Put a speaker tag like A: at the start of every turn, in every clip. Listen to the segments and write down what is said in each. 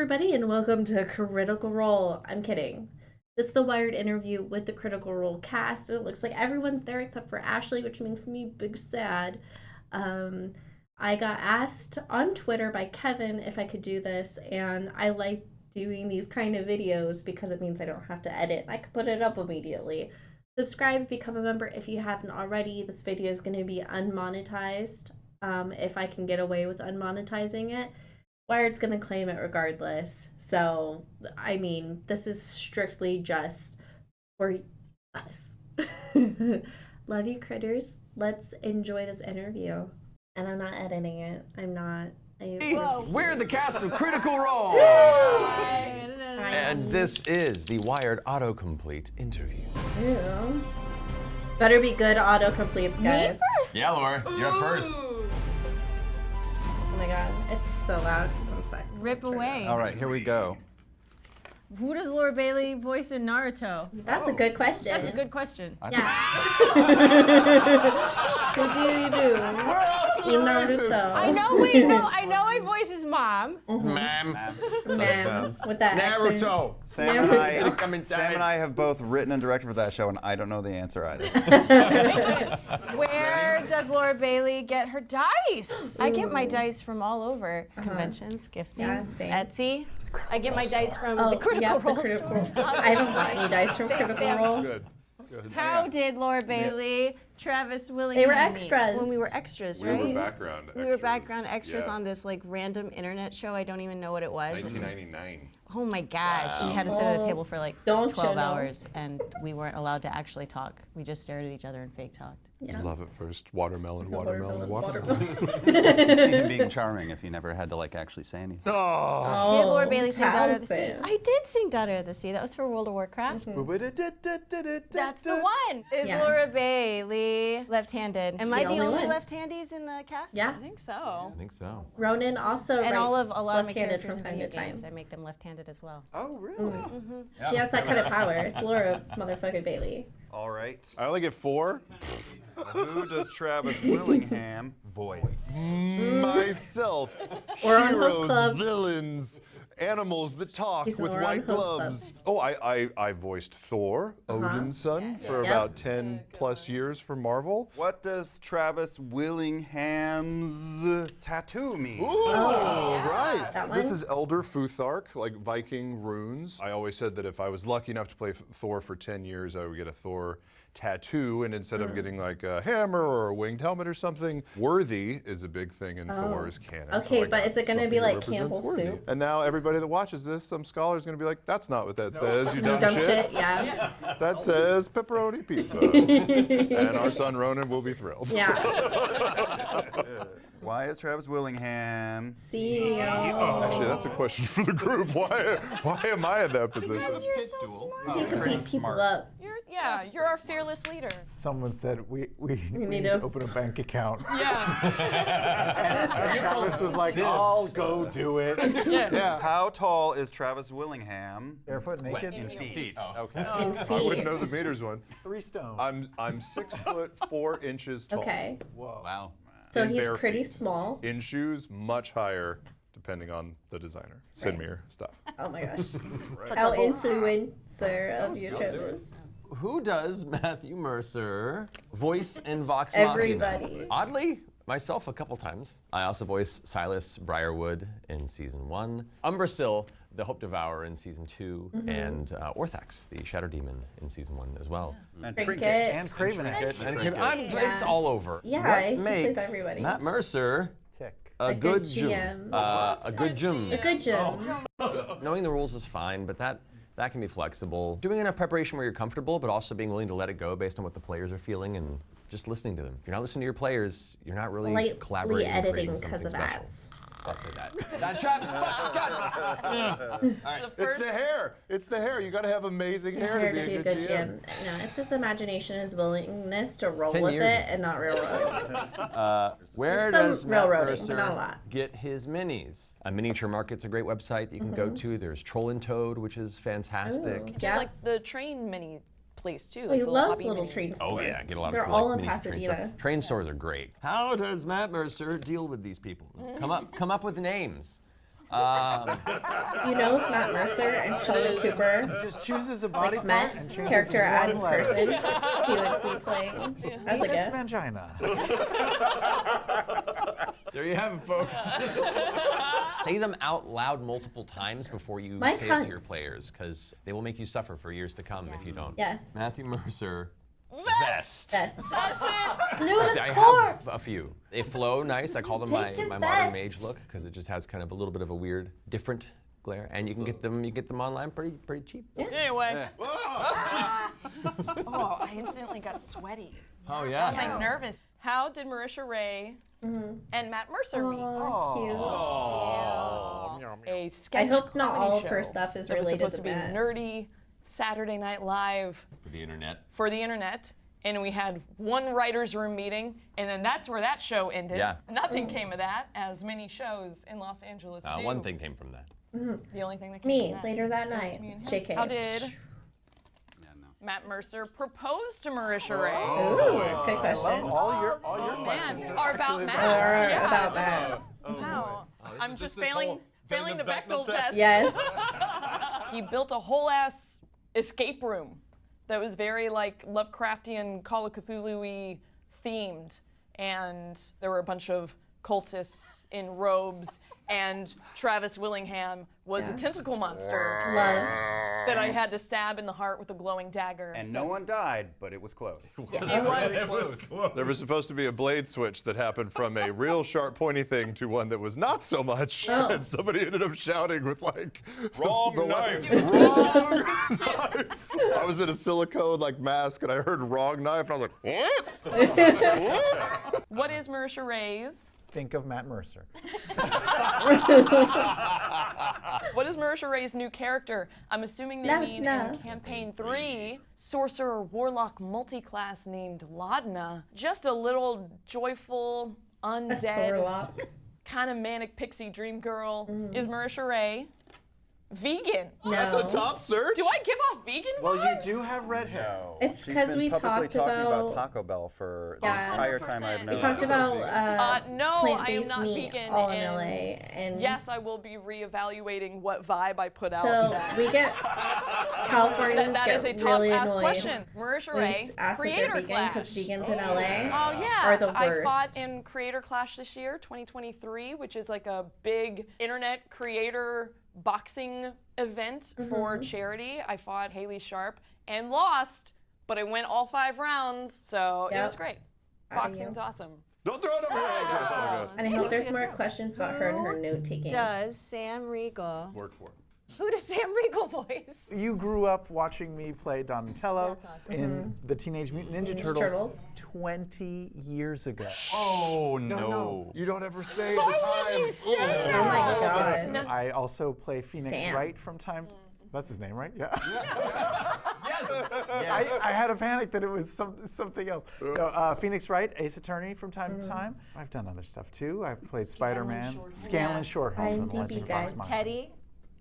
A: everybody, and welcome to Critical Role. I'm kidding. This is the Wired interview with the Critical Role cast, and it looks like everyone's there except for Ashley, which makes me big sad. I got asked on Twitter by Kevin if I could do this, and I like doing these kind of videos because it means I don't have to edit. I can put it up immediately. Subscribe, become a member if you haven't already. This video is going to be unmonetized, if I can get away with unmonetizing it. Wired's gonna claim it regardless. So, I mean, this is strictly just for us. Love you, critters. Let's enjoy this interview. And I'm not editing it. I'm not.
B: We're the cast of Critical Role! And this is the Wired autocomplete interview.
A: Ew. Better be good autocompletes, guys.
C: Me first?
B: Yeah, Laura, you're up first.
A: Oh my god, it's so loud. One sec.
C: Rip away.
D: All right, here we go.
C: Who does Laura Bailey voice in Naruto?
A: That's a good question.
C: That's a good question.
A: Yeah. Who do you do? In Naruto.
C: I know, wait, no, I know I voice his mom.
B: Ma'am.
A: Ma'am, with that accent.
B: Naruto.
D: Sam and I have both written and directed for that show, and I don't know the answer either.
C: Where does Laura Bailey get her dice? I get my dice from all over. Conventions, gifting,
A: Yeah, same.
C: Etsy. I get my dice from the Critical Role store.
A: I haven't bought any dice from Critical Role.
E: Good.
C: How did Laura Bailey, Travis Willingham
A: They were
C: meet?
A: extras.
C: When we were extras,
E: We
C: right?
E: were background extras.
C: We were background extras
E: Yeah.
C: on this like random internet show. I don't even know what it was.
E: 1999.
C: Oh my gosh. We had to sit at a table for like
A: Don't you
C: 12
A: know.
C: hours and we weren't allowed to actually talk. We just stared at each other and fake talked.
A: Yeah.
E: Love at first. Watermelon.
D: See him being charming if he never had to like actually say anything.
E: Oh.
C: Did Laura Bailey sing Daughter of the Sea?
A: Taliesin.
C: I did sing Daughter of the Sea. That was for World of Warcraft. That's the one. Is
A: Yeah.
C: Laura Bailey left-handed? Am I the
A: only
C: only
A: one.
C: left-handies in the cast?
A: Yeah.
C: I think so.
B: I think so.
A: Ronan also
C: And all
A: writes
C: of a lot of my
A: left-handed
C: characters
A: from
C: in
A: time
C: video
A: to time.
C: games, I make them left-handed as well.
D: Oh, really?
A: She has that kind of power. It's Laura motherfucking Bailey.
D: All right.
E: I only get 4.
D: Who does Travis Willingham voice?
E: Myself.
A: We're on Host
E: Heroes,
A: Club.
E: villains, animals that talk
A: He's
E: with
A: on
E: white
A: Host Club.
E: gloves. Oh, I voiced Thor, Odin's son, for
A: Yeah.
E: about 10 plus years for Marvel.
D: What does Travis Willingham's tattoo mean?
E: Ooh, right.
A: That
E: This
A: one?
E: is Elder Futhark, like Viking runes. I always said that if I was lucky enough to play Thor for 10 years, I would get a Thor tattoo, and instead of getting like a hammer or a winged helmet or something, worthy is a big thing in Thor's canon. So
A: Okay,
E: I
A: but
E: got
A: is it gonna be
E: something that
A: like
E: represents
A: Campbell's
E: worthy.
A: soup?
E: And now everybody that watches this, some scholar's gonna be like, that's not what that says, you dumb,
A: Dumb
E: shit.
A: shit, yeah.
E: That says pepperoni pizza. And our son Ronan will be thrilled.
A: Yeah.
D: Why is Travis Willingham
A: CEO.
E: Actually, that's a question for the group. Why am I in that position?
C: Because you're so smart.
A: So you can beat people up.
F: You're our fearless leader.
G: Someone said we
A: need
G: need
A: to-
G: to open a bank account.
F: Yeah.
G: And Travis was like, I'll go do it.
F: Yeah.
D: How tall is Travis Willingham?
G: Barefoot naked?
D: In feet.
B: Okay.
A: In
E: I wouldn't
A: feet.
E: know the meters one.
G: 3 stone.
E: I'm 6 foot 4 inches tall.
A: Okay.
G: Whoa.
D: Wow.
A: So
E: In
A: he's
E: bare
A: pretty
E: feet.
A: small.
E: In shoes, much higher, depending on the designer. Sidmere stuff.
A: Oh my gosh. How influencer of your choices.
B: Who does Matthew Mercer voice in Vox Machina?
A: Everybody.
B: Oddly, myself a couple times. I also voice Silas Briarwood in season 1, Umbrasyl, the Hope Devourer in season 2, and Orthax, the Shadow Demon in season 1 as well.
D: And
A: Trinket.
G: And Craven it.
B: It's all over.
A: Yeah,
B: what
A: he plays
B: makes
A: everybody.
B: Matt Mercer
G: Tick.
B: a
A: good
B: good Jim?
A: GM.
B: A good Jim.
A: A good gym.
B: Knowing the rules is fine, but that can be flexible. Doing enough preparation where you're comfortable, but also being willing to let it go based on what the players are feeling and just listening to them. If you're not listening to your players, you're not really
A: Lightly
B: collaborating and
A: editing
B: creating
A: because of
B: something special.
A: ads.
B: I'll say that. That Travis, God.
E: It's the hair. It's the hair. You got to have amazing hair
A: Here
E: to be a good GM.
A: No, it's his imagination, his willingness to roll
B: 10
A: with
B: years.
A: it and not railroad.
B: Where
A: Some
B: does Matt
A: railroading, but
B: Mercer
A: not a lot.
B: get his minis? A Miniature Market's a great website that you can go to. There's Troll and Toad, which is fantastic.
A: Ooh.
F: Do
A: Yeah.
F: like the train mini place too.
A: He
F: Like the
A: loves
F: hobby
A: little
F: minis.
A: train stores.
B: Oh yeah, get a lot
A: They're
B: of cool,
A: all
B: like,
A: in
B: mini train
A: Pasadena.
B: stuff. Train stores are great. How does Matt Mercer deal with these people? Come up with names.
A: You know, if Matt Mercer and Sheldon Cooper
G: Just chooses a body part
A: met,
G: and changes
A: character and
G: one letter.
A: person, he would be playing as a
G: Miss
A: guest.
G: Mangina.
B: There you have it, folks. Say them out loud multiple times before you
A: Mike
B: say it to your
A: Hunt's.
B: players, because they will make you suffer for years to come if you don't.
A: Yes.
B: Matthew Mercer.
F: Vest.
A: Yes.
F: That's it.
A: Ludus
B: I
A: corpse.
B: have a few. They flow nice. I call them
A: Take his
B: my modern
A: vest.
B: mage look because it just has kind of a little bit of a weird, different glare, and you can get them online pretty cheap.
F: Anyway.
E: Ah!
F: Oh, I instantly got sweaty.
B: Oh yeah.
F: I'm like nervous. How did Marisha Ray and Matt Mercer meet?
A: Oh, cute.
F: A sketch
A: I hope not
F: comedy
A: all of her
F: show
A: stuff is
F: that was
A: related
F: supposed
A: to
F: to be
A: Matt.
F: nerdy Saturday Night Live
B: For the internet.
F: for the internet. And we had one writer's room meeting, and then that's where that show ended.
B: Yeah.
F: Nothing came of that, as many shows in Los Angeles do.
B: One thing came from that.
F: The only thing that came
A: Me,
F: from that
A: later that
F: was
A: night.
F: me and him.
A: JK.
F: How did Matt Mercer propose to Marisha Ray?
A: Ooh, good question.
G: All your
F: Man,
G: questions
F: are about
G: actually
F: Matt.
A: Or
F: Yeah.
A: about Matt.
F: How? I'm
B: is
F: just
B: this
F: failing
B: whole-
F: failing the Bechdel test.
A: Yes.
F: He built a whole ass escape room that was very like Lovecraftian, Call of Cthulhu-y themed, and there were a bunch of cultists in robes, and Travis Willingham was a tentacle monster
A: Love.
F: that I had to stab in the heart with a glowing dagger.
D: And no one died, but it was close.
F: It was.
E: There was supposed to be a blade switch that happened from a real sharp, pointy thing to one that was not so much,
A: Oh.
E: and somebody ended up shouting with like,
D: Wrong
E: the
D: knife.
E: Wrong knife. I was in a silicone like mask, and I heard wrong knife, and I was like, what? What?
F: What is Marisha Ray's?
G: think of Matt Mercer.
F: What is Marisha Ray's new character? I'm assuming they
A: Let us
F: mean
A: know.
F: in campaign 3, sorcerer warlock multiclass named Laudna. Just a little joyful,
A: A
F: undead,
A: Sorlock.
F: kind of manic pixie dream girl. Is Marisha Ray vegan?
A: No.
E: That's a top search.
F: Do I give off vegan
G: Well, you
F: vibes?
G: do have red hair.
D: No.
A: It's
D: She's
A: 'cause
D: been
A: we
D: publicly
A: talked
D: talking about
A: about-
D: Taco Bell for the
A: Yeah.
D: entire time I've
F: 100%.
D: known
A: We talked
D: her.
A: about
F: No, I am
A: plant-based
F: not
A: meat
F: vegan.
A: all in
F: and
A: LA, and
F: yes, I will be reevaluating what vibe I put out.
A: so
F: that.
A: we get Californians
F: that
A: get
F: is a top
A: really
F: ass
A: annoyed
F: question. Marisha
A: when we
F: Ray,
A: ask if they're
F: Creator
A: vegan
F: Clash.
A: because vegans in LA
F: Oh yeah,
A: are the
F: I
A: worst.
F: fought in Creator Clash this year, 2023, which is like a big internet creator boxing event for charity. I fought Haley Sharp and lost, but I went all 5 rounds, so it
A: Yep.
F: was great.
A: Proud of
F: Boxing's
A: you.
F: awesome.
E: Don't throw it over your head.
A: And I hope there's more questions about her and her note taking.
C: Does Sam Regal?
E: Work for it.
C: Who does Sam Regal voice?
G: You grew up watching me play Donatello
C: That's awesome.
G: in the Teenage Mutant Ninja
A: Ninja
G: Turtles,
A: Turtles.
G: 20 years ago.
D: Oh
E: No, you don't ever say
C: Why
E: the time.
C: would you say that?
A: Oh my god.
G: I also play Phoenix
A: Sam.
G: Wright from time to That's his name, right? Yeah.
B: Yes.
G: I had a panic that it was something else. No, Phoenix Wright, Ace Attorney from time to time. I've done other stuff too. I've played Spider-Man, Scanlan Shorthalt in the
A: IMDb
G: Legend of
A: guys.
G: Fox Mine.
C: Teddy.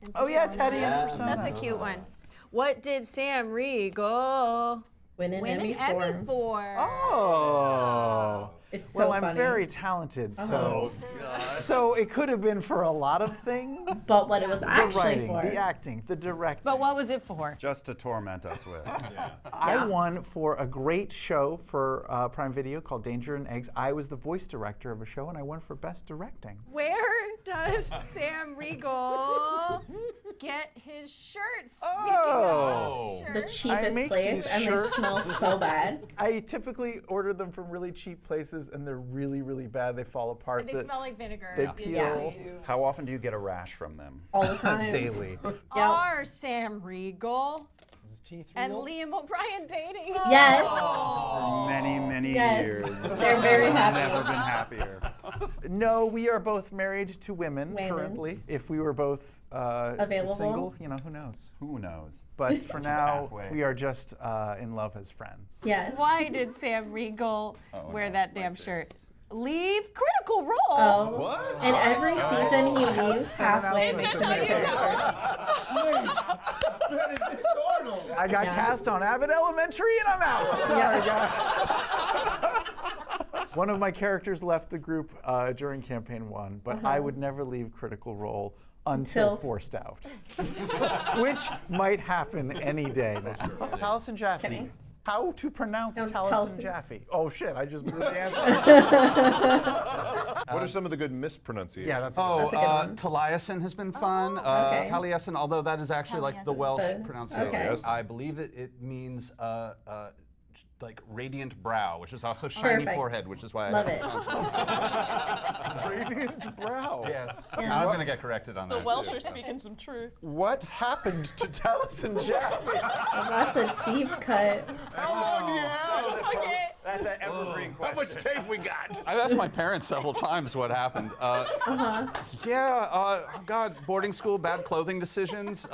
C: in
G: Oh yeah,
C: Persona.
G: Teddy and Persona.
C: That's a cute one. What did Sam Regal
A: Win an
C: win
A: Emmy
C: an Emmy
A: for.
C: for?
G: Oh.
A: It's so
G: Well, I'm
A: funny.
G: very talented, so it could have been for a lot of things.
A: But what it was
G: The
A: actually
G: writing,
A: for.
G: the acting, the directing.
C: But what was it for?
D: Just to torment us with.
G: I won for a great show for Prime Video called Danger and Eggs. I was the voice director of a show, and I won for Best Directing.
C: Where does Sam Regal get his shirts?
G: Oh.
C: Speaking of
A: The
C: shirts.
A: cheapest
G: make
A: place,
G: these
A: and
G: shirts.
A: they smell so bad.
G: I typically order them from really cheap places, and they're really, really bad. They fall apart.
C: They smell like vinegar.
G: They
C: Yeah.
G: peel
D: How often do you get a rash from them?
A: All the time.
G: daily.
A: Yeah.
C: Are Sam Regal
G: Is teeth
C: and Liam O'Brien dating?
A: Yes.
D: For many, many
A: Yes.
D: years.
A: They're very happy.
D: Never been happier.
G: No, we are both married to women
A: Women.
G: currently. If we were both
A: Available?
G: single, who knows?
D: Who knows?
G: But for now,
D: Halfway.
G: we are just in love as friends.
A: Yes.
C: Why did Sam Regal wear
D: no,
C: that
D: like
C: damn
D: this.
C: shirt? Leave Critical Role.
A: Oh.
E: What?
A: And every season he leaves halfway and makes a new character.
G: I got cast on Abbott Elementary and I'm out. Sorry, guys. One of my characters left the group during campaign 1, but I would never leave Critical Role until forced out, which might happen any day now. Taliesin Jaffe.
A: Kidding.
G: How to pronounce
A: No, it's
G: Taliesin
A: Taliesin.
G: Jaffe? Oh shit! I just blew the answer.
E: What are some of the good mispronunciations?
G: Yeah, that's.
H: Oh,
A: That's a good one.
H: Taliesin has been fun.
A: okay.
H: Taliesin, although that is actually like the Welsh
A: The-
H: pronunciation.
A: okay.
H: I believe it means like radiant brow, which is also shiny
A: Perfect.
H: forehead, which is why
A: Love
H: I
A: it.
E: Radiant brow.
H: Yes.
A: Yeah.
H: I'm gonna get corrected on
F: The
H: that.
F: Welsh
H: too.
F: are speaking some truth.
G: What happened to Taliesin Jaffe?
A: That's a deep cut.
E: How long do you have?
F: Okay.
D: That's an evergreen
E: How
D: question.
E: much tape we got?
H: I've asked my parents several times what happened. Yeah, oh God, boarding school, bad clothing decisions,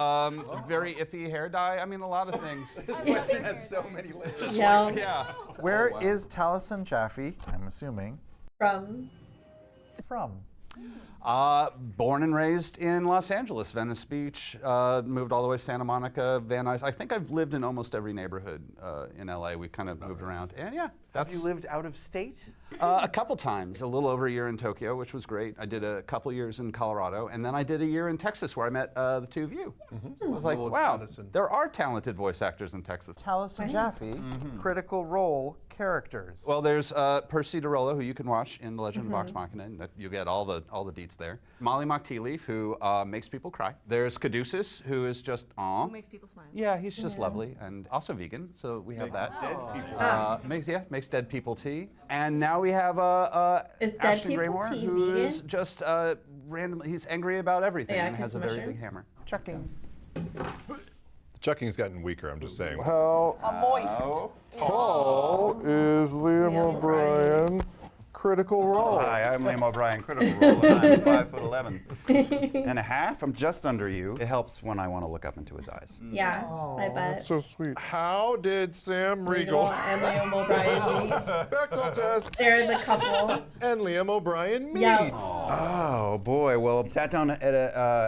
H: very iffy hair dye. I mean, a lot of things.
D: This question has so many layers.
A: Yeah.
H: Yeah.
G: Where
H: wow.
G: is Taliesin Jaffe? I'm assuming
A: From.
G: from.
H: Born and raised in Los Angeles, Venice Beach, moved all the way to Santa Monica, Van Nuys. I think I've lived in almost every neighborhood in LA. We kind of moved around. And yeah,
G: Have
H: that's
G: you lived out of state?
H: a couple times, a little over a year in Tokyo, which was great. I did a couple years in Colorado, and then I did a year in Texas where I met the two of you. I was like,
E: Little
H: wow,
E: Taliesin.
H: there are talented voice actors in Texas.
G: Taliesin Jaffe, critical role characters.
H: Well, there's Percy DeRollo, who you can watch in The Legend of Vox Machina, and that you get all the deets there. Molly Mock-Tea-Leaf, who makes people cry. There's Caduceus, who is just aw.
C: Who makes people smile.
H: Yeah, he's just lovely, and also vegan, so we have that.
E: Dead people.
H: Makes dead people tea. And now we have
A: Is dead
H: Ashton
A: people
H: Graymore,
A: tea
H: who is
A: vegan?
H: just randomly, he's angry about everything
A: Yeah,
H: and
A: 'cause
H: has a
A: of
H: very big
A: mushrooms.
H: hammer.
G: Checking.
E: The chucking's gotten weaker, I'm just saying.
F: A moist.
E: Tall is Liam O'Brien. Critical Role.
D: Hi, I'm Liam O'Brien, critical role, and I'm 5'11" and a half. I'm just under you. It helps when I want to look up into his eyes.
A: Yeah, I bet.
E: So sweet. How did Sam
A: Regal
E: Regal,
A: and Liam O'Brien meet.
E: Bechdel test,
A: They're the couple.
E: and Liam O'Brien meet?
A: Yeah.
D: Oh boy, well, sat down at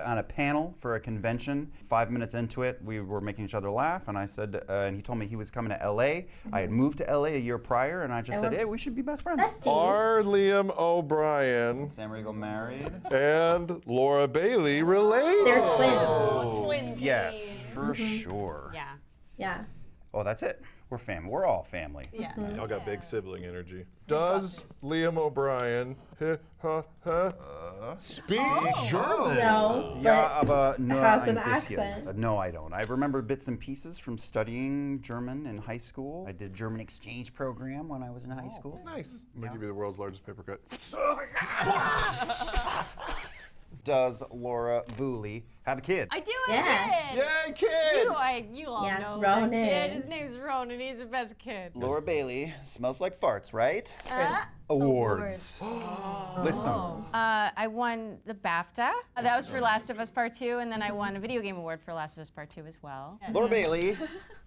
D: on a panel for a convention. 5 minutes into it, we were making each other laugh, and I said, and he told me he was coming to LA. I had moved to LA a year prior, and I just
A: And
D: said,
A: we're
D: hey, we should be best friends.
A: Besties.
E: Are Liam O'Brien
D: Sam Regal married?
E: and Laura Bailey related?
A: They're twins.
F: Twins.
D: Yes, for sure.
C: Yeah.
A: Yeah.
D: Oh, that's it. We're family. We're all family.
C: Yeah.
E: Y'all got big sibling energy. Does Liam O'Brien speak German?
A: No, but
D: Yeah, aber nur
A: has an
D: ein bisschen.
A: accent.
D: No, I don't. I remember bits and pieces from studying German in high school. I did German exchange program when I was in high school.
E: Nice. I'm gonna give you the world's largest paper cut.
D: Does Laura Booley have a kid?
C: I do
A: Yeah.
C: a kid.
E: Yay, kid!
C: You all
A: Yeah,
C: know
A: Ronan.
C: my kid. His name's Ronan. He's the best kid.
D: Laura Bailey smells like farts, right? Awards. List them.
C: I won the BAFTA. That was for Last of Us Part 2, and then I won a video game award for Last of Us Part 2 as well.
D: Laura Bailey,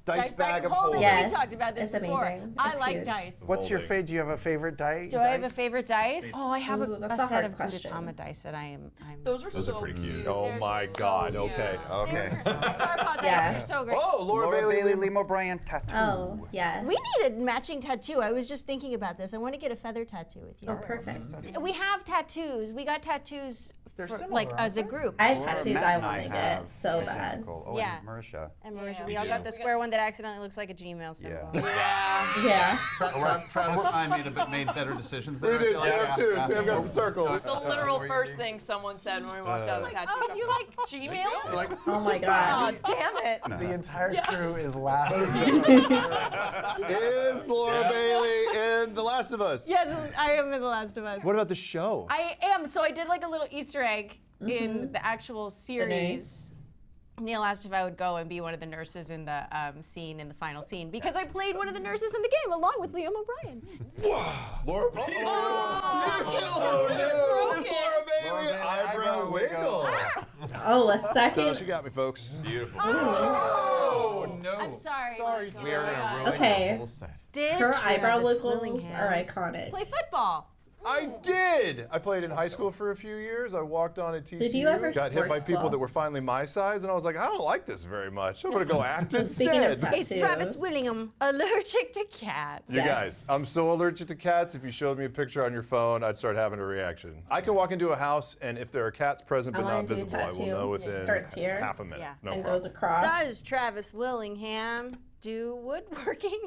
D: dice bag of
C: holding.
D: holding.
A: Yes,
C: We talked about this
A: it's
C: before.
A: amazing.
C: I
A: It's
C: like
A: huge.
C: dice.
G: What's your favorite? Do you have a favorite dice?
C: Do I have a favorite dice? Oh, I have
A: Ooh,
C: a
A: that's a
C: set
A: hard
C: of
A: question.
C: Gudetama dice that I'm
F: Those are so
E: pretty
F: cute.
E: cute. Oh
C: They're
E: my
C: so
E: God.
C: cute.
E: Okay.
D: Okay.
C: Star Pod dice,
A: Yeah.
C: they're so great.
E: Oh, Laura,
D: Laura Bailey,
E: Bailey.
D: Liam O'Brien tattoo.
A: Oh, yeah.
I: We need a matching tattoo. I was just thinking about this. I want to get a feather tattoo with you.
A: Oh, perfect.
C: We have tattoos. We got tattoos
G: They're
C: for,
G: similar,
C: like
G: aren't
C: as a
G: they?
C: group.
A: I have
D: Laura,
A: tattoos
D: Matt
A: I
D: and
A: want to
D: have
A: get so bad.
D: identical. Oh,
C: Yeah.
D: and Marisha.
C: And Marisha,
F: Yeah.
C: we all
F: We
C: got
F: do.
C: the square one that accidentally looks like a Gmail symbol.
D: Yeah.
A: Yeah.
H: Travis and I made better decisions there.
E: We
H: I
E: did,
H: feel like.
E: Sam too. Sam got the circle.
F: The literal first thing someone said when we walked out of the tattoo shop.
C: do you like
F: Gmail?
A: Oh my
F: Oh,
A: god.
F: damn it.
G: The entire crew is laughing.
E: Is Laura Bailey in The Last of Us?
C: Yes, I am in The Last of Us.
E: What about the show?
C: I am. So I did like a little Easter egg in the actual series. Neil asked if I would go and be one of the nurses in the scene, in the final scene, because I played one of the nurses in the game along with Liam O'Brien.
E: Laura Bailey. Oh, no. It's Laura Bailey.
D: Bailey,
E: Eyebrow wiggle.
A: Oh, a
E: So
A: second.
E: she got me, folks. Beautiful.
H: Oh no.
C: I'm sorry.
E: Sorry,
B: We are gonna ruin
A: Okay.
B: the whole set.
C: Did
A: Her eyebrow
C: Travis
A: wiggles
C: Willingham
A: are iconic.
C: play football?
E: I did. I played in high school for a few years. I walked on at TCU.
A: Did you ever
E: got hit by
A: sports
E: people
A: ball?
E: that were finally my size, and I was like, I don't like this very much. I'm gonna go act
A: Speaking of
E: instead.
A: tattoos.
I: Is Travis Willingham allergic to cats?
E: You guys, I'm so allergic to cats. If you showed me a picture on your phone, I'd start having a reaction. I can walk into a house, and if there are cats present
A: I
E: but
A: wanna
E: not
A: do a
E: visible, I will
A: tattoo.
E: know
A: It
E: within
A: starts here.
E: half a minute.
I: Yeah.
E: No
A: and
E: problem.
A: goes across.
I: Does Travis Willingham do woodworking?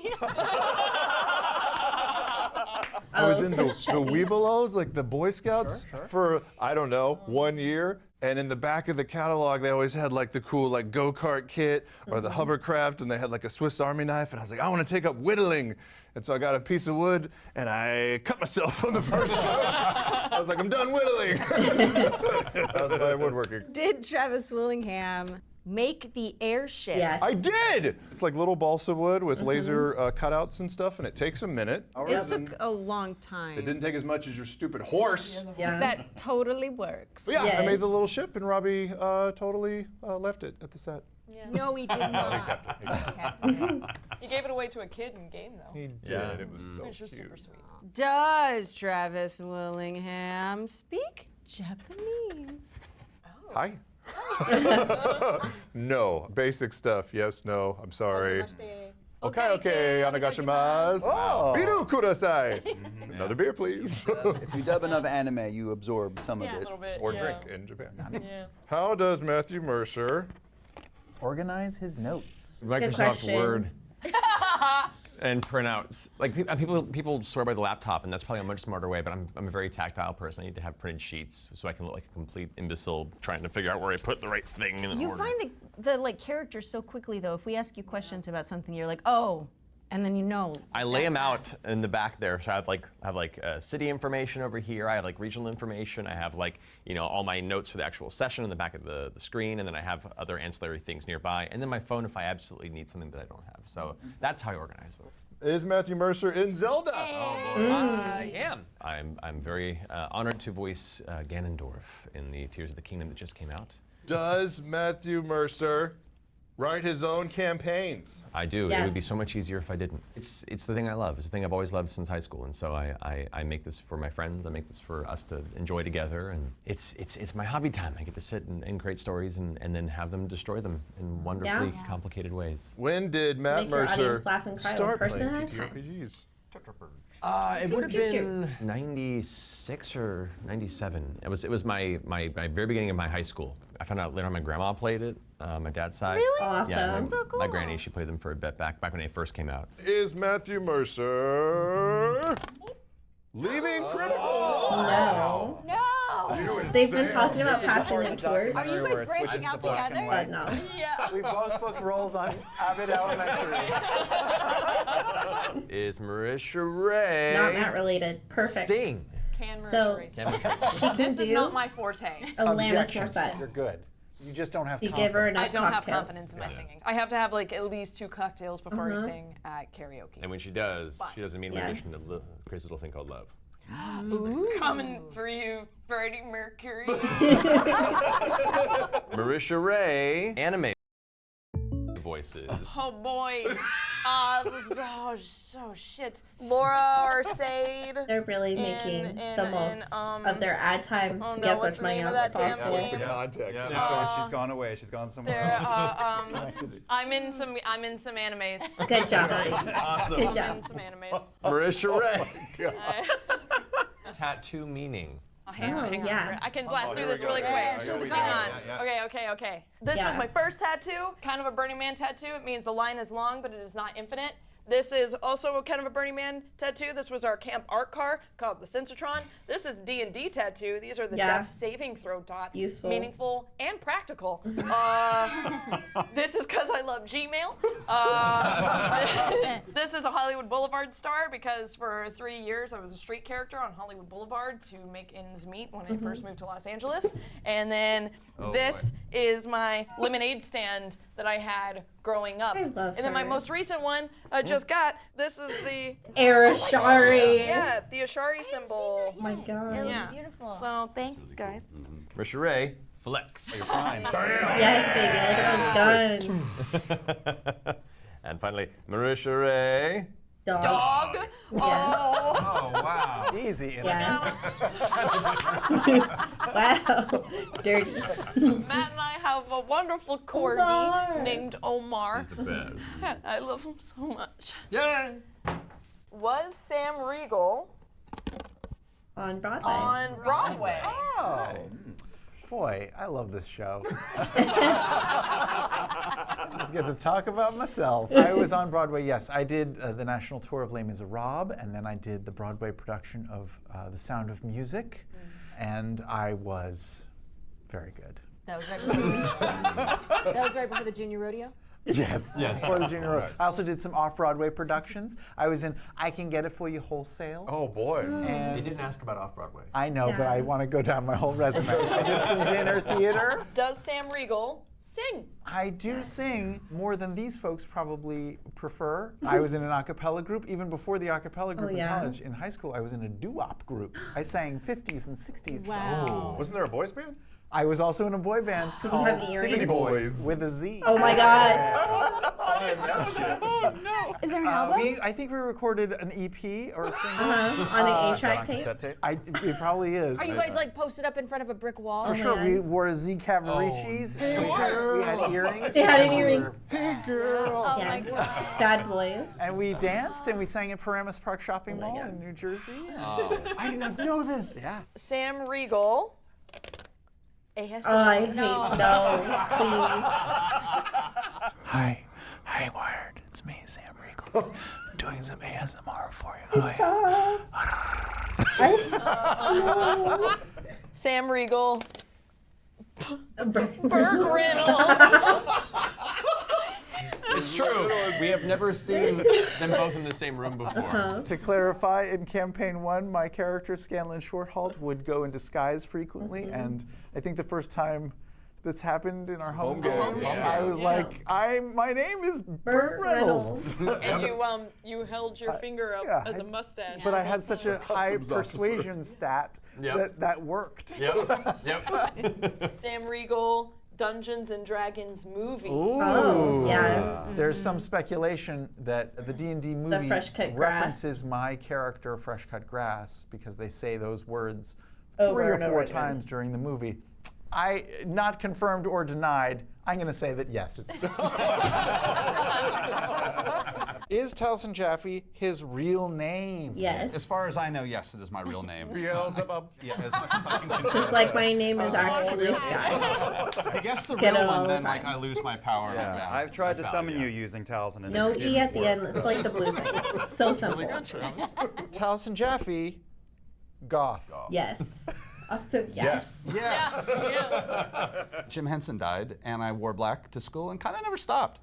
E: I was in the
A: just checking.
E: Weebelows, like the Boy Scouts, for, I don't know, 1 year. And in the back of the catalog, they always had like the cool like go-kart kit or the hovercraft, and they had like a Swiss Army knife. And I was like, I want to take up whittling. And so I got a piece of wood, and I cut myself on the first stroke. I was like, I'm done whittling. That was my woodworking.
I: Did Travis Willingham make the airship?
A: Yes.
E: I did! It's like little balsa wood with laser cutouts and stuff, and it takes a minute.
I: It took a long time.
E: It didn't take as much as your stupid horse.
A: Yeah.
C: That totally works.
E: But yeah, I made
A: Yes.
E: the little ship, and Robbie totally left it at the set.
I: No, he did not. He kept it.
F: You gave it away to a kid in game, though.
E: He did. It was so
F: Which was
E: cute.
F: super sweet.
I: Does Travis Willingham speak Japanese?
E: Hi. No. Basic stuff. Yes, no. I'm sorry. Okay, okay. Onegashimasu.
D: Oh.
E: Biru kudasai. Another beer, please.
D: If you dub enough anime, you absorb some
F: Yeah,
D: of
F: a
D: it.
F: little bit.
E: Or
F: yeah.
E: drink in Japan.
F: Yeah.
E: How does Matthew Mercer
G: Organize his notes.
B: Microsoft
A: question.
B: Word and printouts. Like people swear by the laptop, and that's probably a much smarter way. But I'm a very tactile person. I need to have printed sheets so I can look like a complete imbecile trying to figure out where I put the right thing in
I: You
B: order.
I: find the like characters so quickly though. If we ask you questions about something, you're like, oh, and then you know.
B: I lay them out in the back there, so I have like city information over here. I have like regional information. I have like all my notes for the actual session in the back of the screen, and then I have other ancillary things nearby, and then my phone if I absolutely need something that I don't have. So that's how I organize them.
E: is Matthew Mercer in Zelda?
B: I am. I'm very honored to voice Ganondorf in the Tears of the Kingdom that just came out.
E: Does Matthew Mercer write his own campaigns?
B: I do. It would be
A: Yes.
B: so much easier if I didn't. It's the thing I love. It's the thing I've always loved since high school, and so I make this for my friends. I make this for us to enjoy together, and it's my hobby time. I get to sit and create stories and then have them destroy them in wonderfully complicated ways.
E: When did Matt
A: Make your
E: Mercer
A: audience laugh and cry one
E: start
A: person
E: playing
A: at a time.
E: TTRPGs?
B: It would have been 96 or 97. It was my very beginning of my high school. I found out later on my grandma played it, my dad's side.
I: Really?
A: Awesome.
B: Yeah,
I: So cool.
B: my granny, she played them for a bit back when they first came out.
E: Is Matthew Mercer leaving Critical Role?
A: No.
I: No.
A: They've been talking about passing the torch,
I: Are you guys branching out together?
A: but no.
F: Yeah.
G: We both booked roles on Abbott Elementary.
B: Is Marisha Ray
A: Not Matt related. Perfect.
B: sing?
F: Can
A: So-
F: Marisha
B: Can
F: race?
B: we-
A: She can
F: This is
A: do
F: not my forte.
A: Alanis
G: Objections.
A: Morissette.
G: You're good. You just don't have
A: You give her
G: confidence.
A: enough
F: I don't have
A: cocktails.
F: confidence in my singing. I have to have like at least 2 cocktails before I sing at karaoke.
B: And when she does, she does a mean rendition
A: Yes.
B: of the crazy little thing called Love.
F: Coming for you, Freddie Mercury.
B: Marisha Ray, anime voices.
F: Oh boy. So shit. Laura Arcade.
A: They're really making the most
F: in,
A: of their ad time
F: oh
A: to
F: no,
A: get as
F: what's
A: much
F: the
A: money
F: name of
A: out as
F: that damn
A: possible.
F: game?
E: Contact.
D: She's gone away. She's gone somewhere
F: There,
D: else.
F: I'm in some animes.
A: Good job, buddy.
B: Awesome.
A: Good
F: I'm
A: job.
F: in some animes.
B: Marisha Ray. Tattoo meaning.
F: Hang on.
A: yeah.
F: I can blast through this really quick.
I: Yeah, show the
F: Hang
I: guys.
F: on. Okay. This was
A: Yeah.
F: my first tattoo, kind of a Burning Man tattoo. It means the line is long, but it is not infinite. This is also kind of a Burning Man tattoo. This was our camp art car called the Sensitron. This is D&D tattoo. These are the
A: Yeah.
F: death saving throw dots.
A: Useful.
F: Meaningful and practical. This is because I love Gmail. This is a Hollywood Boulevard star because for 3 years I was a street character on Hollywood Boulevard to make ends meet when I first moved to Los Angeles. And then this is my lemonade stand that I had growing up.
A: I love
F: And then my
A: her.
F: most recent one I just got. This is the
A: Arashari.
F: yeah, the Ashari symbol.
A: Oh my
I: It
A: god.
I: looks
F: Yeah.
I: beautiful.
F: So thanks, guys.
B: Marisha Ray, flex.
D: Fine.
A: Yes, baby. Look at those guns.
B: And finally, Marisha Ray,
A: Dog.
F: Dog.
A: Yes.
G: Oh, wow. Easy.
A: Yes. Wow. Dirty.
F: Matt and I have a wonderful corgi
A: Omar.
F: named Omar.
B: He's the best.
F: I love him so much.
B: Yeah.
F: Was Sam Regal
A: On Broadway.
F: on Broadway?
G: Oh. Boy, I love this show. Just get to talk about myself. I was on Broadway, yes. I did the national tour of Les Miserables, and then I did the Broadway production of The Sound of Music, and I was very good.
I: That was right before that was right before the junior rodeo.
G: Yes, before the junior rodeo. I also did some off-Broadway productions. I was in I Can Get It For You Wholesale.
E: Oh boy.
G: And
B: He didn't ask about off-Broadway.
G: I know, but I want to go down my whole resume. I did some dinner theater.
F: Does Sam Regal sing?
G: I do sing more than these folks probably prefer. I was in an a cappella group even before the a cappella group in
A: yeah?
G: college. In high school, I was in a doo-wop group. I sang 50s and 60s songs.
I: Wow.
E: Wasn't there a boys band?
G: I was also in a boy band
A: Did you have earrings?
E: City Boys.
G: with a Z.
A: Oh my God.
I: Is there an album?
G: I think we recorded an EP or a single.
A: On an
D: Is that
A: A-track
D: on
A: tape?
D: cassette tape?
G: It probably is.
I: Are you guys like posted up in front of a brick wall?
G: For sure,
A: man.
G: we wore Z Cavaricis. We had earrings.
A: They had an earring.
G: Hey girl.
I: Oh my
A: Yes.
I: God.
A: Bad boys.
G: And we danced and we sang at Paramus Park Shopping Mall
A: God.
G: in New Jersey. I did not know this. Yeah.
F: Sam Regal. ASMR.
A: Oh, I hate
I: No.
A: please.
J: Hi, Wired. It's me, Sam Regal. I'm doing some ASMR for you. Hi.
F: Sam Regal.
A: Burt
F: Reynolds.
B: It's true. We have never seen them both in the same room before.
G: To clarify, in campaign 1, my character, Scanlan Shorthalt, would go in disguise frequently, and I think the first time this happened in our home game, I was like, my name is Burt Reynolds.
F: And you held your finger up
G: yeah,
F: as a mustache.
G: But I had such a high
E: Customs officer.
G: persuasion stat that worked.
B: Yep.
F: Sam Regal, Dungeons and Dragons movie.
A: Oh, yeah.
G: There's some speculation that the D&D movie
A: Fresh Cut Grass.
G: references my character, Fresh Cut Grass, because they say those words
A: Over
G: 3 or
A: and over
G: 4
A: again.
G: times during the movie. Not confirmed or denied, I'm going to say that yes, it's Is Taliesin Jaffe his real name?
A: Yes.
H: As far as I know, yes, it is my real name.
E: Beelzebub.
H: Yeah, as much as I can control.
A: Just like my name is actually Sky.
H: If you guess the
A: Get
H: real
A: it all
H: one,
A: the
H: then like
A: time.
H: I lose my power. and I'm
D: Yeah,
H: down.
D: I've tried to
H: Value.
D: summon you using Taliesin. and
A: No
D: it
A: E at the
D: didn't
A: end.
D: work.
A: It's like the blue thing. It's so simple.
G: Taliesin Jaffe, goth.
A: Yes. Also, yes.
H: Yes. Jim Henson died, and I wore black to school and kind of never stopped.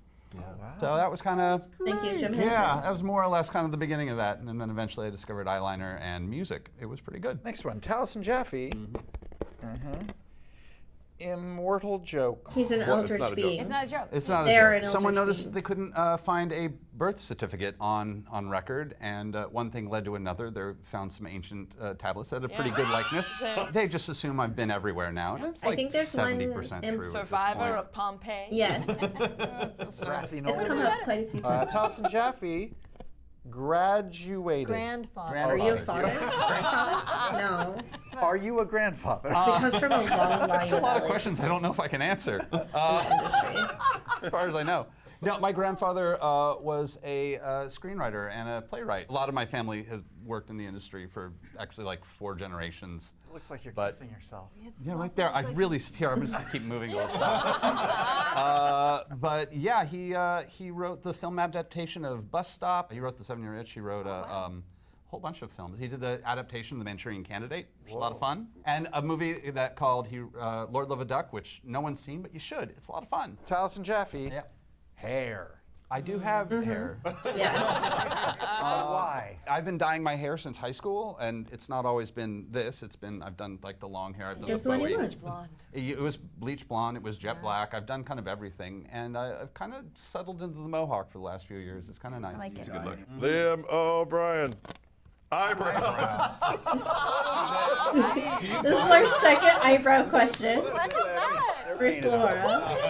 H: So that was kind of,
A: Thank you, Jim Henson.
H: yeah, that was more or less kind of the beginning of that. And then eventually I discovered eyeliner and music. It was pretty good.
G: Next one, Taliesin Jaffe. Immortal joke.
A: He's an
E: Well, it's
A: eldritch
E: not a joke.
A: being.
I: It's not a joke.
H: It's not
A: They're
H: a
A: an
H: joke. Someone
A: eldritch
H: noticed
A: being.
H: that they couldn't find a birth certificate on record, and one thing led to another. They found some ancient tablets that had a pretty good likeness.
F: Yeah.
H: They just assume I've been everywhere now, and it's
A: I
H: like
A: think there's one
H: 70%
A: in
H: true. at this
F: Survivor
H: point.
F: of Pompeii.
A: Yes.
G: Grassy
A: It's
G: knoll.
A: come up quite a few times.
G: Taliesin Jaffe graduated.
I: Grandfather.
A: Are you a father? Grandfather? No.
G: Are you a grandfather?
A: It comes from a long line
H: That's a lot of
A: like,
H: questions I don't know if I can answer.
A: industry.
H: As far as I know. No, my grandfather was a screenwriter and a playwright. A lot of my family has worked in the industry for actually like 4 generations.
G: It looks like you're
H: But-
G: kissing yourself.
H: Yeah, right there. I really here. I'm just gonna keep moving till it stops. But yeah, he wrote the film adaptation of Bus Stop. He wrote The 7-Year Itch. He wrote a whole bunch of films. He did the adaptation of The Manchurian Candidate, which was a lot of fun, and a movie that called Lord Love a Duck, which no one's seen, but you should. It's a lot of fun.
G: Taliesin Jaffe.
H: Yeah.
G: Hair.
H: I do have hair.
A: Yes.
G: Why?
H: I've been dyeing my hair since high school, and it's not always been this. I've done like the long hair. I've done
A: Just
H: the
A: when he
H: Bowie.
A: wants.
H: It was bleach blonde. It was jet black. I've done kind of everything, and I've kind of settled into the mohawk for the last few years. It's kind of nice.
I: I like it.
B: Good look.
E: Liam O'Brien. Eyebrows.
A: This is our second eyebrow question.
I: What is that?
A: First Laura.
F: Oh my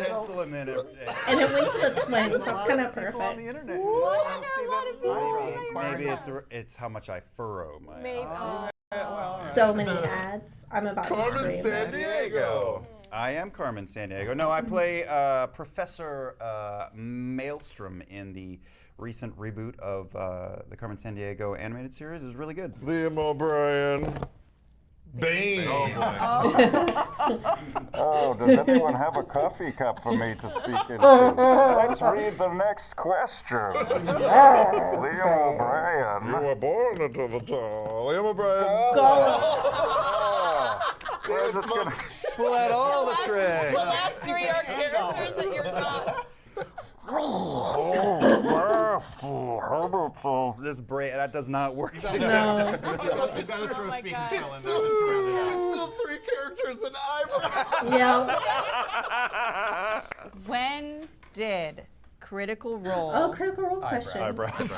F: god.
D: social a minute.
A: And it went to the twins. That's kind of
G: People on the
A: perfect.
G: internet.
C: Ooh, there are a lot of people.
D: Maybe it's how much I furrow my.
C: Maybe.
A: So many ads. I'm about to
E: Carmen
A: scream.
E: San Diego.
D: I am Carmen San Diego. No, I play Professor Maelstrom in the recent reboot of the Carmen San Diego animated series. It's really good.
E: Liam O'Brien. Bane.
K: Oh, does anyone have a coffee cup for me to speak into? Let's read the next question. Liam O'Brien.
E: You were born into the town. Liam O'Brien.
K: We're just gonna
D: Pull out all the tricks.
F: The last three are characters that you're not.
D: This that does not work.
A: No.
H: You gotta throw a speaking skill in there.
E: It's still three characters and eyebrows.
A: Yeah.
C: When did Critical Role?
A: Oh, Critical Role question.
E: Eyebrows.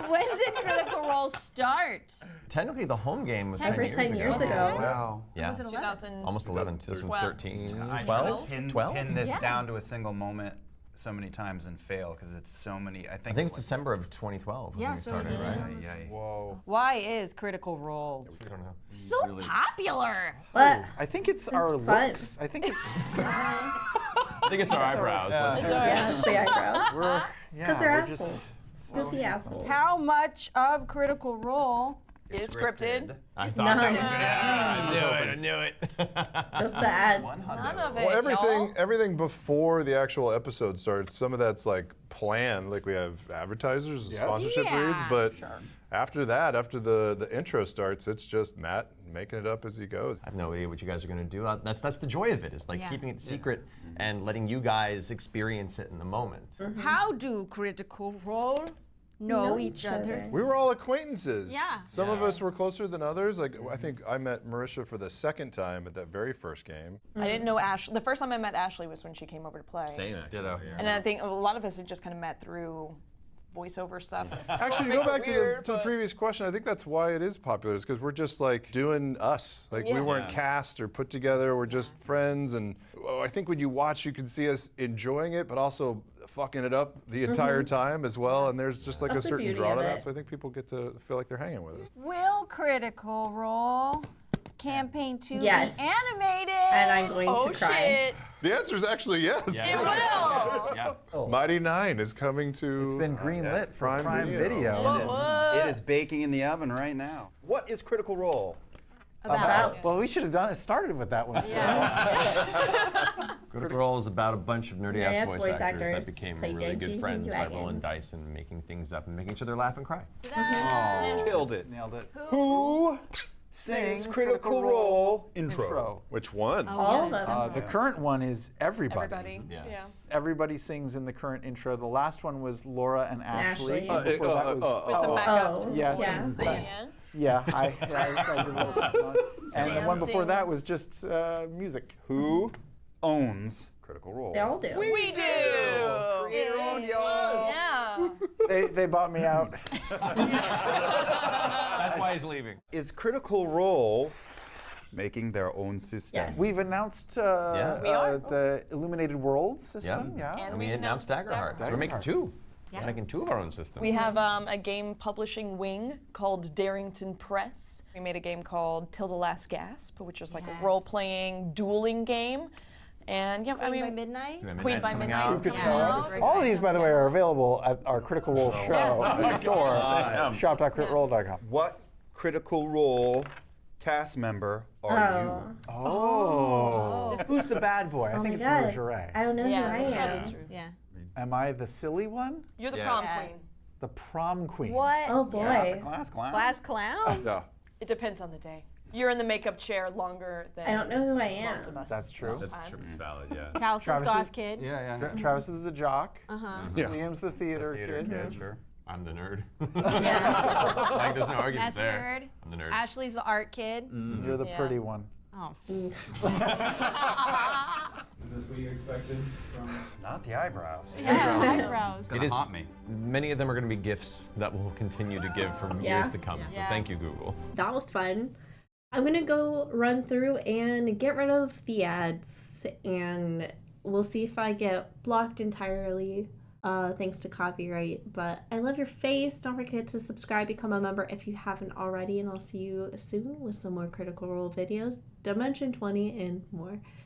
C: When did Critical Role start?
B: Technically, the home game was
A: Over 10 years ago.
H: Wow.
B: Yeah.
I: Was it 11?
F: 2000.
B: Almost 11, 2013,
D: I
B: 12?
D: pin
B: 12?
D: this
I: Yeah.
D: down to a single moment so many times and fail because it's so many. I
B: I think it's December of 2012
I: Yeah,
B: when we
I: so
B: started,
I: it's
B: right?
I: been-
H: Whoa.
C: Why is Critical Role
B: We don't know.
C: so popular?
A: What?
G: I think it's our
A: fun.
G: looks. I think it's.
B: I think it's our eyebrows. let's be
A: Yeah, it's the eyebrows.
G: We're,
A: Because
G: yeah,
A: they're
G: we're just
A: assholes.
G: so
A: Goofy
G: handsome.
A: assholes.
C: How much of Critical Role
F: Is scripted.
B: I thought
A: None.
B: that was gonna happen. I knew it.
A: Just the ads.
F: None of it.
E: Well,
F: y'all.
E: everything before the actual episode starts, some of that's like planned, like we have advertisers,
G: Yes.
E: sponsorship
C: Yeah.
E: reads, but after that, after the intro starts, it's just Matt making it up as he goes.
B: I have no idea what you guys are gonna do. That's the joy of it, is like
I: Yeah.
B: keeping it secret and letting you guys experience it in the moment.
C: How do Critical Role know each other?
E: We were all acquaintances.
C: Yeah.
E: Some of us were closer than others. Like I think I met Marisha for the second time at that very first game.
F: I didn't know Ashley. The first time I met Ashley was when she came over to play.
B: Same, actually.
H: Ditto.
F: And I think a lot of us had just kind of met through voiceover stuff.
E: Actually, to go back to the previous question, I think that's why it is popular, is because we're just like doing us. Like we
F: Yeah.
E: weren't cast or put together, we're just friends. And I think when you watch, you can see us enjoying it, but also fucking it up the entire time as well. And there's just like
A: That's
E: a
A: the
E: certain
A: beauty
E: draw
A: of
E: to that.
A: it.
E: So I think people get to feel like they're hanging with us.
C: Will Critical Role Campaign 2
A: Yes.
C: be animated?
A: And I'm going
F: Oh
A: to cry.
F: shit!
E: The answer is actually yes.
F: It will.
B: Yeah.
E: Mighty Nine is coming to.
G: It's been greenlit for
E: Prime
G: Prime
E: Video.
G: Video.
D: It is baking in the oven right now. What is Critical Role?
A: About.
G: Well, we should have done it. Started with that one.
B: Critical Role is about a bunch of nerdy
A: Nerdy-ass
B: ass
A: voice
B: voice actors
A: actors
B: that became
A: play
B: really
A: Dungeons
B: good friends
A: and
B: by rolling
A: Dragons.
B: dice and making things up and making each other laugh and cry.
D: Killed it. Nailed it. Who sings Critical Role intro?
E: Which one?
A: All of them.
G: The current one is everybody.
F: Everybody.
B: Yeah.
G: Everybody sings in the current intro. The last one was Laura and Ashley.
A: Ashley.
G: Before that was
F: With some backups.
A: Oh,
G: yes,
A: yeah.
G: and-
F: Yeah.
G: yeah, I did a little something on it. And the
F: Sam
G: one before that
F: sings.
G: was just music.
D: Who owns Critical Role?
A: They all do.
F: We do.
D: Create your own, y'all.
F: Yeah.
G: They bought me out.
B: That's why he's leaving.
D: Is Critical Role making their own system?
A: Yes.
G: We've announced
F: We are.
G: the Illuminated Worlds system. Yeah.
F: And
B: And
F: we've
B: we announced
F: announced
B: Daggerheart. We're making
G: Daggerheart.
B: two. We're making two of our own systems.
F: We have a game publishing wing called Darrington Press. We made a game called Till the Last Gasp, which is like a role-playing dueling game. And yeah, I
I: Queen by
F: mean,
I: Midnight?
F: Queen by
B: coming
F: Midnight
B: out.
F: is coming
I: Yeah.
F: out.
I: Very
G: All of
I: exciting.
G: these, by the way, are available at our Critical Role show store, shop.critroll.com.
D: What Critical Role cast member are you?
G: Oh. Who's the bad boy? I
A: Oh
G: think
A: my
G: it's
A: God.
G: Rougeray.
A: I don't know
F: Yeah,
A: who I
F: that's
A: am.
F: probably true.
I: Yeah.
G: Am I the silly one?
F: You're the
B: Yes.
F: prom
I: Yeah.
F: queen.
G: The prom queen.
C: What?
A: Oh boy.
D: Class clown.
C: Class clown?
E: Yeah.
F: It depends on the day. You're in the makeup chair longer than
A: I don't know who I am.
F: most of us.
G: That's true.
F: sometimes.
B: valid, yeah.
C: Taliesin's
G: Travis
C: goth
G: is-
C: kid.
H: Yeah,
G: Tra- Travis is the jock.
C: Uh-huh.
E: Yeah.
G: Liam's the theater,
D: Theater
G: kid.
D: kid, sure.
B: I'm the nerd.
A: Yeah.
B: Like, there's no argument
C: That's
B: there.
C: nerd.
B: I'm the nerd.
C: Ashley's the art kid.
G: You're the
F: Yeah.
G: pretty one.
C: Oh.
D: Not the eyebrows.
C: Yeah, eyebrows.
B: It is.
H: haunt me.
B: Many of them are going to be gifts that we'll continue to give for
A: Yeah.
B: years to come. So
F: Yeah.
B: thank you, Google.
A: That was fun. I'm going to go run through and get rid of the ads, and we'll see if I get blocked entirely. Thanks to copyright. But I love your face. Don't forget to subscribe, become a member if you haven't already, and I'll see you soon with some more Critical Role videos, Dimension 20, and more.